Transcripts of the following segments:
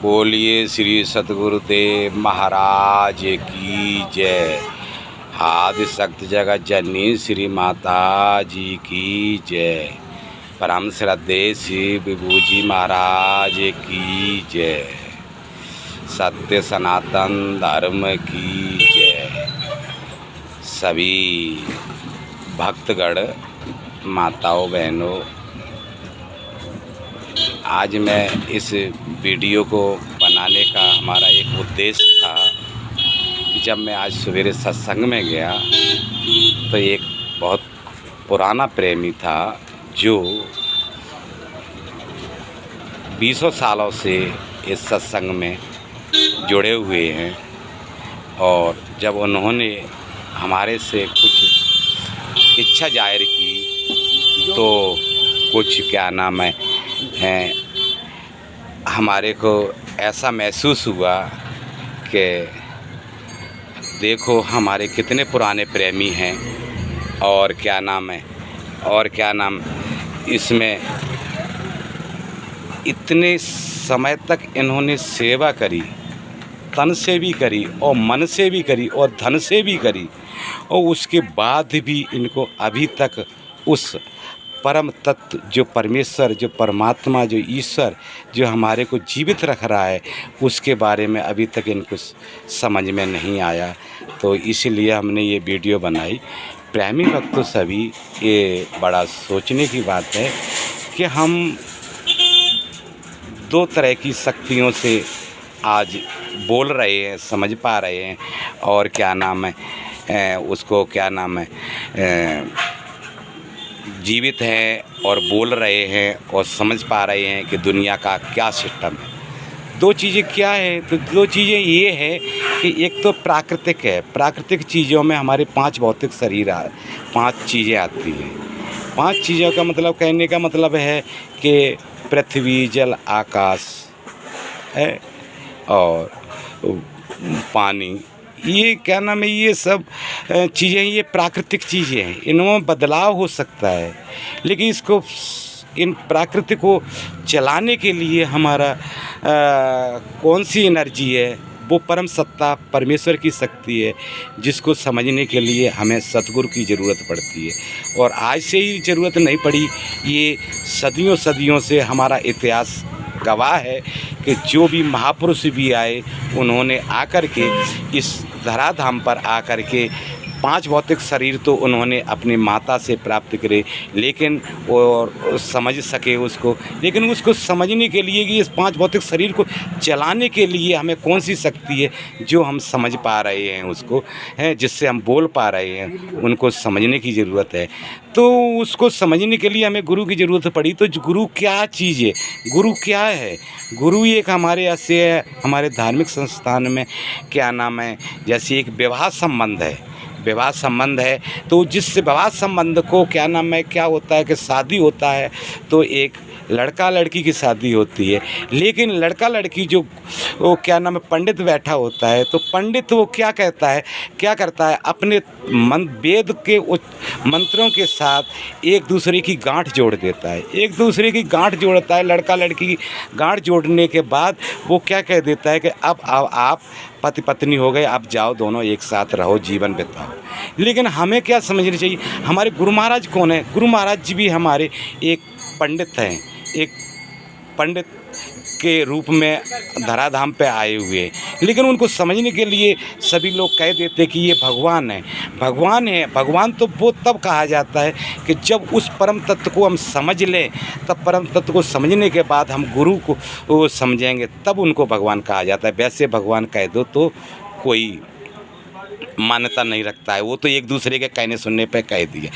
बोलिए श्री सतगुरुदेव महाराज की जय। आदि शक्ति जगत जननी श्री माता जी की जय। परम श्रद्धेय श्री विभूजी महाराज की जय। सत्य सनातन धर्म की जय। सभी भक्तगण, माताओं, बहनों, आज मैं इस वीडियो को बनाने का हमारा एक उद्देश्य था कि जब मैं आज सवेरे सत्संग में गया तो एक बहुत पुराना प्रेमी था जो 20 सालों से इस सत्संग में जुड़े हुए हैं, और जब उन्होंने हमारे से कुछ इच्छा जाहिर की तो कुछ हमारे को ऐसा महसूस हुआ कि देखो हमारे कितने पुराने प्रेमी हैं, और इसमें इतने समय तक इन्होंने सेवा करी, तन से भी करी और मन से भी करी और धन से भी करी, और उसके बाद भी इनको अभी तक उस परम तत्व जो परमेश्वर, जो परमात्मा, जो ईश्वर, जो हमारे को जीवित रख रहा है, उसके बारे में अभी तक इनको समझ में नहीं आया। तो इसलिए हमने ये वीडियो बनाई। प्रेमी भक्त तो सभी, ये बड़ा सोचने की बात है कि हम दो तरह की शक्तियों से आज बोल रहे हैं, समझ पा रहे हैं, और जीवित हैं और बोल रहे हैं और समझ पा रहे हैं कि दुनिया का क्या सिस्टम है। दो चीज़ें क्या है? तो दो चीज़ें ये है कि एक तो प्राकृतिक है। प्राकृतिक चीज़ों में हमारे 5 भौतिक शरीर 5 चीज़ें आती हैं। 5 चीज़ों का मतलब, कहने का मतलब है कि पृथ्वी, जल, आकाश है और पानी, ये ये सब चीज़ें, ये प्राकृतिक चीज़ें हैं। इनमें बदलाव हो सकता है, लेकिन इन प्राकृतिक को चलाने के लिए हमारा कौन सी एनर्जी है? वो परम सत्ता परमेश्वर की शक्ति है, जिसको समझने के लिए हमें सतगुरु की ज़रूरत पड़ती है। और आज से ही ज़रूरत नहीं पड़ी, ये सदियों से हमारा इतिहास गवाह है कि जो भी महापुरुष भी आए, उन्होंने आकर के इस धराधाम पर आकर के 5 भौतिक शरीर तो उन्होंने अपनी माता से प्राप्त करे, लेकिन और समझ सके उसको, लेकिन उसको समझने के लिए कि इस 5 भौतिक शरीर को चलाने के लिए हमें कौन सी शक्ति है जो हम समझ पा रहे हैं, उसको है जिससे हम बोल पा रहे हैं, उनको समझने की ज़रूरत है। तो उसको समझने के लिए हमें गुरु की ज़रूरत पड़ी। तो गुरु क्या चीज़ है? गुरु क्या है? गुरु एक हमारे ऐसे है, हमारे धार्मिक संस्थान में जैसे एक विवाह संबंध है। विवाह संबंध है तो जिस विवाह संबंध को क्या होता है कि शादी होता है तो एक लड़का लड़की की शादी होती है, लेकिन लड़का लड़की जो वो पंडित बैठा होता है, तो पंडित वो क्या करता है अपने वेद के मंत्रों के साथ एक दूसरे की गांठ जोड़ देता है। एक दूसरे की गांठ जोड़ता है, लड़का लड़की की गांठ जोड़ने के बाद वो क्या कह देता है कि अब आप पति पत्नी हो गए, अब जाओ दोनों एक साथ रहो, जीवन बिताओ। लेकिन हमें क्या समझना चाहिए? हमारे गुरु महाराज कौन है? गुरु महाराज जी भी हमारे एक पंडित हैं, एक पंडित के रूप में धराधाम पे आए हुए, लेकिन उनको समझने के लिए सभी लोग कह देते कि ये भगवान है। भगवान तो वो तब कहा जाता है कि जब उस परम तत्व को हम समझ लें, तब परम तत्व को समझने के बाद हम गुरु को वो समझेंगे, तब उनको भगवान कहा जाता है। वैसे भगवान कह दो तो कोई मान्यता नहीं रखता है, वो तो एक दूसरे के कहने सुनने पे कह दिए।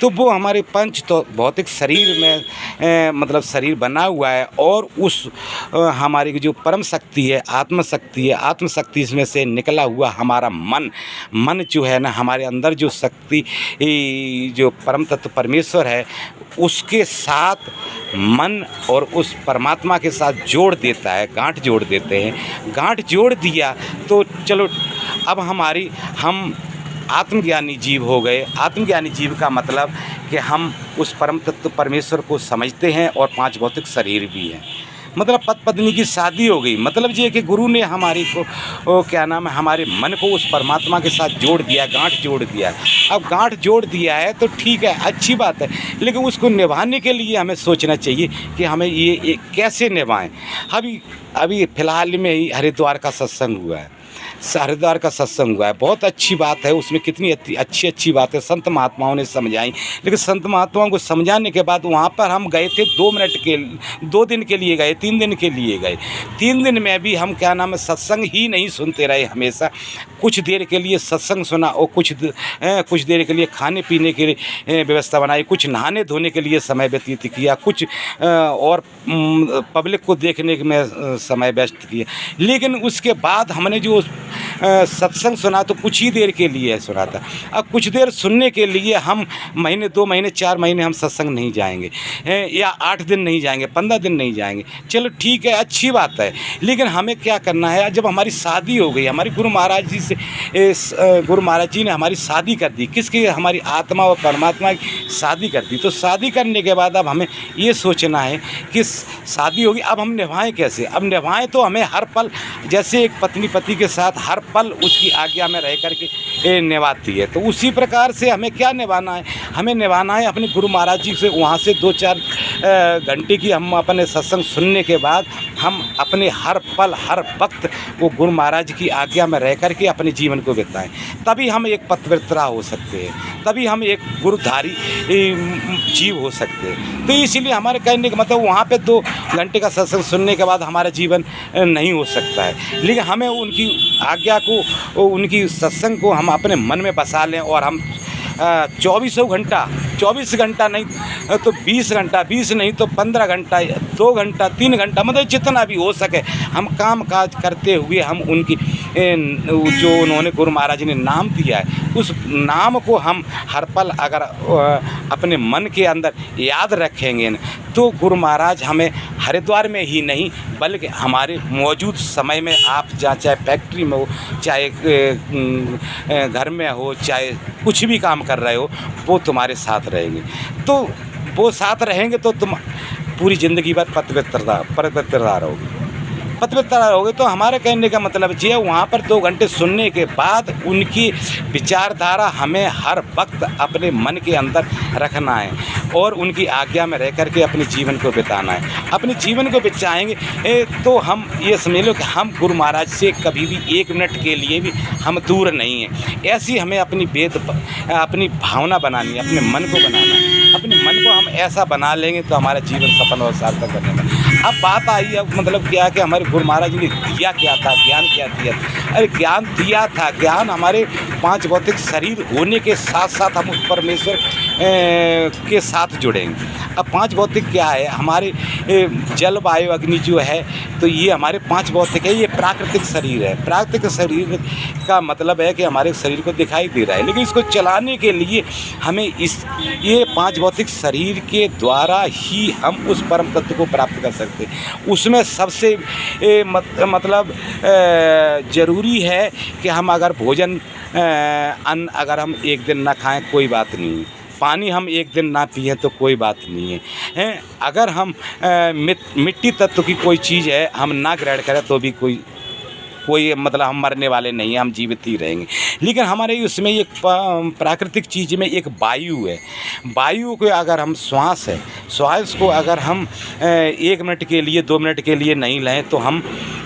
तो वो हमारे पंच तो भौतिक शरीर में शरीर बना हुआ है, और उस हमारी जो परम शक्ति है, आत्मशक्ति इसमें से निकला हुआ हमारा मन जो है ना, हमारे अंदर जो शक्ति जो परम तत्व परमेश्वर है, उसके साथ मन और उस परमात्मा के साथ जोड़ देता है, गांठ जोड़ देते हैं। गांठ जोड़ दिया तो चलो अब हम आत्मज्ञानी जीव हो गए। आत्मज्ञानी जीव का मतलब कि हम उस परम तत्व परमेश्वर को समझते हैं और 5 भौतिक शरीर भी हैं। मतलब पति पत्नी की शादी हो गई, मतलब ये कि गुरु ने हमारी को क्या नाम है, हमारे मन को उस परमात्मा के साथ जोड़ दिया, गांठ जोड़ दिया। अब गांठ जोड़ दिया है तो ठीक है, अच्छी बात है, लेकिन उसको निभाने के लिए हमें सोचना चाहिए कि हमें ये कैसे निभाएं। अभी फ़िलहाल में ही हरिद्वार का सत्संग हुआ है, हरिद्वार का सत्संग हुआ है, बहुत अच्छी बात है, उसमें कितनी अच्छी बातें संत महात्माओं ने समझाई। लेकिन संत महात्माओं को समझाने के बाद वहाँ पर हम गए थे 2 दिन के लिए गए, 3 दिन के लिए गए। 3 दिन में भी हम क्या नाम है, सत्संग ही नहीं सुनते रहे। हमेशा कुछ देर के लिए सत्संग सुना और कुछ देर के लिए खाने पीने की व्यवस्था बनाई, कुछ नहाने धोने के लिए समय व्यतीत किया, कुछ और पब्लिक को देखने में समय व्यस्त किया। लेकिन उसके बाद हमने जो सत्संग सुना तो कुछ ही देर के लिए सुना था। अब कुछ देर सुनने के लिए हम महीने, 2 महीने, 4 महीने हम सत्संग नहीं जाएंगे, या 8 दिन नहीं जाएंगे, 15 दिन नहीं जाएंगे, चलो ठीक है, अच्छी बात है। लेकिन हमें क्या करना है, जब हमारी शादी हो गई, हमारी गुरु महाराज जी ने हमारी शादी कर दी, किसकी, हमारी आत्मा और परमात्मा की शादी कर दी। तो शादी करने के बाद अब हमें ये सोचना है कि शादी होगी, अब हम निभाएं कैसे। अब निभाएं तो हमें हर पल, जैसे एक पत्नी पति के साथ हर पल उसकी आज्ञा में रह करके निभाती है, तो उसी प्रकार से हमें क्या निभाना है, हमें निभाना है अपने गुरु महाराज जी से वहाँ से 2-4 घंटे की हम अपने सत्संग सुनने के बाद हम अपने हर पल हर वक्त वो गुरु महाराज की आज्ञा में रह करके अपने जीवन को बिताएं। तभी हम एक पतिव्रता हो सकते हैं, तभी हम एक गुरुधारी जीव हो सकते हैं। तो इसीलिए हमारे कहने का मतलब वहाँ पे 2 घंटे का सत्संग सुनने के बाद हमारा जीवन नहीं हो सकता है। लेकिन हमें उनकी आज्ञा को, उनकी सत्संग को हम अपने मन में बसा लें और हम 24 घंटा नहीं तो 20 घंटा, 20 नहीं तो 15 घंटा, 2 घंटा, 3 घंटा, मतलब जितना भी हो सके हम काम काज करते हुए हम उनकी जो उन्होंने गुरु महाराज ने नाम दिया है, उस नाम को हम हर पल अगर अपने मन के अंदर याद रखेंगे न, तो गुरु महाराज हमें हरिद्वार में ही नहीं बल्कि हमारे मौजूद समय में, आप जहाँ चाहे फैक्ट्री में हो, चाहे घर में हो, चाहे कुछ भी काम कर रहे हो, वो तुम्हारे साथ रहेंगे। तो वो साथ रहेंगे तो तुम पूरी ज़िंदगी भर पतिव्रता रहोगे। तो हमारे कहने का मतलब ये है, वहाँ पर 2 घंटे सुनने के बाद उनकी विचारधारा हमें हर वक्त अपने मन के अंदर रखना है और उनकी आज्ञा में रह करके अपने जीवन को बिताना है। अपने जीवन को बिताएंगे तो हम ये समझ लो कि हम गुरु महाराज से कभी भी 1 मिनट के लिए भी हम दूर नहीं हैं। ऐसी हमें अपनी भावना बनानी है, अपने मन को बनाना है। अपने मन को हम ऐसा बना लेंगे तो हमारा जीवन सफल और सार्थक करने में। अब बात आई है, मतलब क्या कि हमारे गुरु महाराज ने दिया क्या था, ज्ञान क्या दिया था। अरे ज्ञान दिया था, ज्ञान हमारे 5 भौतिक शरीर होने के साथ साथ हम उस परमेश्वर के साथ जुड़ेंगे। अब 5 भौतिक क्या है, हमारे जल वायु अग्नि जो है, तो ये हमारे 5 भौतिक है, ये प्राकृतिक शरीर है। प्राकृतिक शरीर का मतलब है कि हमारे शरीर को दिखाई दे रहा है, लेकिन इसको चलाने के लिए हमें ये 5 भौतिक शरीर के द्वारा ही हम उस परम तत्व को प्राप्त कर सकते हैं। उसमें सबसे मतलब ज़रूरी है कि हम अगर भोजन अन्न अगर हम 1 दिन ना खाएं कोई बात नहीं, पानी हम 1 दिन ना पिएं तो कोई बात नहीं है। अगर हम मिट्टी तत्व की कोई चीज़ है हम ना ग्रहण करें तो भी कोई मतलब हम मरने वाले नहीं हैं, हम जीवित ही रहेंगे। लेकिन हमारे उसमें एक प्राकृतिक चीज़ में एक वायु है। वायु को अगर हम श्वास को अगर हम 1 मिनट के लिए 2 मिनट के लिए नहीं लें तो हम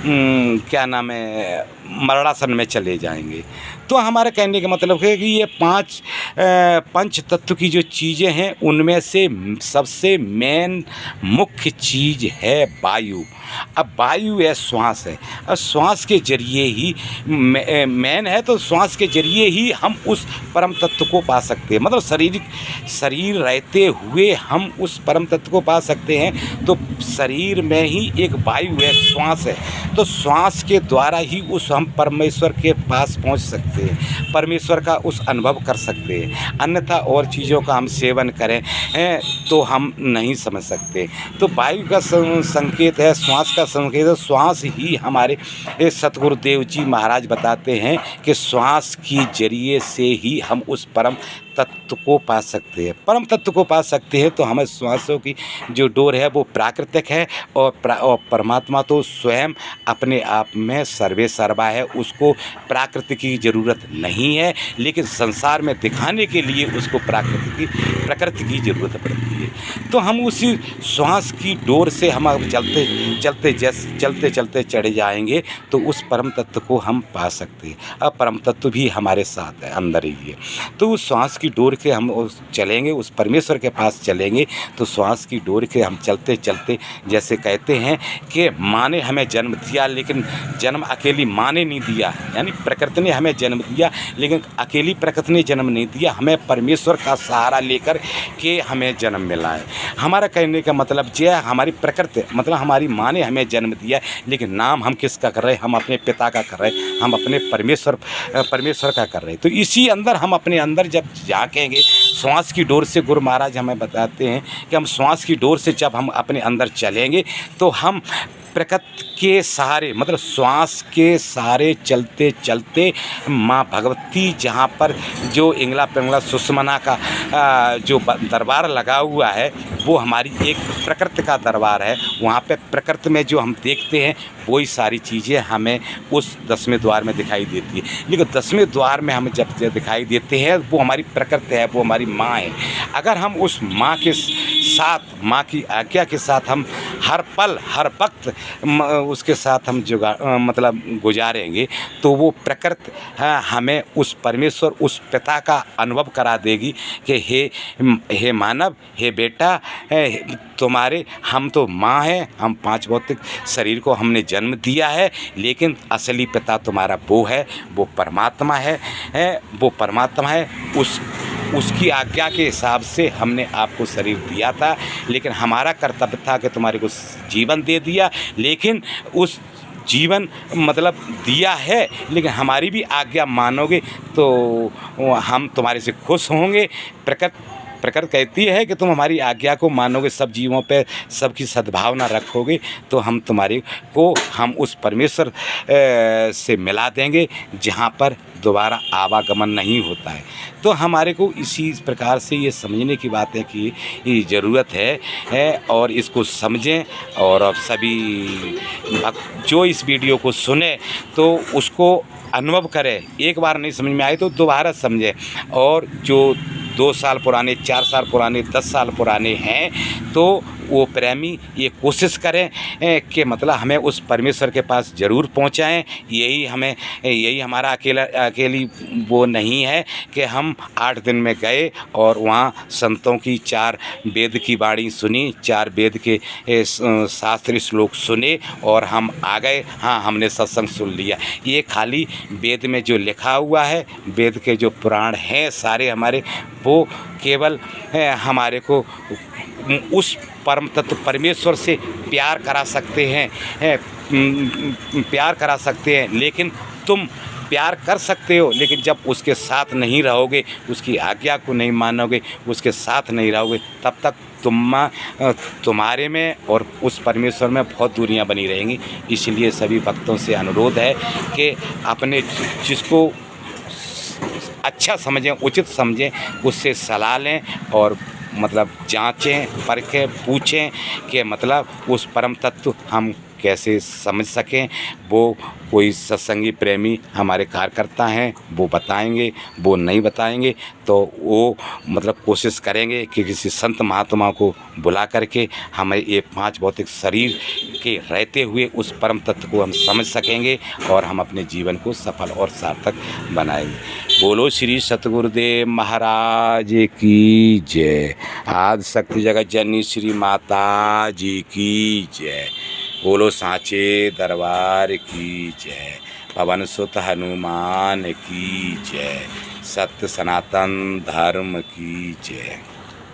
क्या नाम है, मरणासन में चले जाएंगे। तो हमारे कहने का मतलब है कि ये 5 पंच तत्व की जो चीज़ें हैं उनमें से सबसे मेन मुख्य चीज़ है वायु। अब वायु है, श्वास है, और श्वास के जरिए ही मेन है, तो श्वास के जरिए ही हम उस परम तत्व को पा सकते हैं। मतलब शरीर रहते हुए हम उस परम तत्व को पा सकते हैं। तो शरीर में ही एक वायु है, श्वास है, तो श्वास के द्वारा ही उस हम परमेश्वर के पास पहुंच सकते हैं, परमेश्वर का उस अनुभव कर सकते हैं। अन्यथा और चीज़ों का हम सेवन करें तो हम नहीं समझ सकते। तो वायु का संकेत है, श्वास का संकेत है। श्वास ही हमारे सतगुरुदेव जी महाराज बताते हैं कि श्वास की जरिए से ही हम उस परम तत्व को पा सकते हैं। परम तत्व को पा सकते हैं तो हमें श्वासों की जो डोर है वो प्राकृतिक है, और परमात्मा तो स्वयं अपने आप में सर्वे सर्वा है, उसको प्राकृति की ज़रूरत नहीं है, लेकिन संसार में दिखाने के लिए उसको प्रकृति की ज़रूरत पड़ती है। तो हम उसी श्वास की डोर से हम अब चलते चलते चढ़े जाएंगे तो उस परम तत्व को हम पा सकते हैं। अब परम तत्व भी हमारे साथ है, अंदर ही है। तो उस श्वास की डोर के हम चलेंगे, उस परमेश्वर के पास चलेंगे। तो श्वास की डोर के हम चलते चलते, जैसे कहते हैं कि माँ ने हमें जन्म दिया लेकिन जन्म अकेली माँ ने नहीं दिया, यानी प्रकृति ने हमें जन्म दिया लेकिन अकेली प्रकृति ने जन्म नहीं दिया, हमें परमेश्वर का सहारा लेकर के हमें जन्म मिला है। हमारा कहने का मतलब ये है, हमारी प्रकृति मतलब हमारी माँ ने हमें जन्म दिया, लेकिन नाम हम किसका कर रहे हैं? हम अपने पिता का कर रहे हैं, हम अपने परमेश्वर का कर रहे हैं। तो इसी अंदर हम अपने अंदर जब झाँकेंगे श्वास की डोर से, गुरु महाराज हमें बताते हैं कि हम श्वास की डोर से जब हम अपने अंदर चलेंगे तो हम प्रकृति के सहारे मतलब श्वास के सहारे चलते चलते माँ भगवती, जहाँ पर जो इंगला पिंगला सुषमना का जो दरबार लगा हुआ है वो हमारी एक प्रकृति का दरबार है। वहाँ पे प्रकृति में जो हम देखते हैं वही सारी चीज़ें हमें उस 10वें द्वार में दिखाई देती है। लेकिन 10वें द्वार में हमें जब दिखाई देते हैं वो हमारी प्रकृति है, वो हमारी माँ है। अगर हम उस माँ के साथ, माँ की आज्ञा के साथ हम हर पल हर वक्त उसके साथ हम मतलब गुजारेंगे तो वो प्रकृति हमें उस परमेश्वर, उस पिता का अनुभव करा देगी कि हे मानव, हे बेटा, तुम्हारे हम तो माँ हैं, हम 5 भौतिक शरीर को हमने जन्म दिया है, लेकिन असली पिता तुम्हारा वो है, वो परमात्मा है, वो परमात्मा है। उसकी आज्ञा के हिसाब से हमने आपको शरीर दिया था, लेकिन हमारा कर्तव्य था कि तुम्हारे को जीवन दे दिया, लेकिन उस जीवन मतलब दिया है, लेकिन हमारी भी आज्ञा मानोगे तो हम तुम्हारे से खुश होंगे। प्रकृति कहती है कि तुम हमारी आज्ञा को मानोगे, सब जीवों पे सबकी सद्भावना रखोगे तो हम तुम्हारे को हम उस परमेश्वर से मिला देंगे जहाँ पर दोबारा आवागमन नहीं होता है। तो हमारे को इसी प्रकार से ये समझने की बात है कि ये ज़रूरत है और इसको समझें, और अब सभी भक्त जो इस वीडियो को सुने तो उसको अनुभव करें। एक बार नहीं समझ में आए तो दोबारा समझें, और जो 2 साल पुराने, 4 साल पुराने, 10 साल पुराने हैं तो वो प्रेमी ये कोशिश करें कि मतलब हमें उस परमेश्वर के पास ज़रूर पहुंचाएं। यही हमारा अकेली वो नहीं है कि हम 8 दिन में गए और वहाँ संतों की 4 वेद की वाणी सुनी, 4 वेद के शास्त्रीय श्लोक सुने और हम आ गए। हाँ, हमने सत्संग सुन लिया। ये खाली वेद में जो लिखा हुआ है, वेद के जो पुराण हैं सारे हमारे, वो केवल हमारे को उस परम तत्व परमेश्वर से प्यार करा सकते हैं, लेकिन तुम प्यार कर सकते हो, लेकिन जब उसके साथ नहीं रहोगे, उसकी आज्ञा को नहीं मानोगे, उसके साथ नहीं रहोगे, तब तक तुम्हारे में और उस परमेश्वर में बहुत दूरियां बनी रहेंगी। इसलिए सभी भक्तों से अनुरोध है कि अपने जिसको अच्छा समझें, उचित समझें, उससे सलाह लें और मतलब जांचें, परखें, पूछें कि मतलब उस परम तत्व हम कैसे समझ सकें। वो कोई सत्संगी प्रेमी हमारे कार्यकर्ता हैं, वो बताएंगे, वो नहीं बताएंगे तो वो मतलब कोशिश करेंगे कि किसी संत महात्मा को बुला करके हमें ये 5 भौतिक शरीर के रहते हुए उस परम तत्व को हम समझ सकेंगे और हम अपने जीवन को सफल और सार्थक बनाएंगे। बोलो श्री सतगुरुदेव महाराज की जय। आदि शक्ति जगत जननी श्री माता जी की जय। बोलो सांचे दरबार की जय। पवन सुत हनुमान की जय। सत्य सनातन धर्म की जय।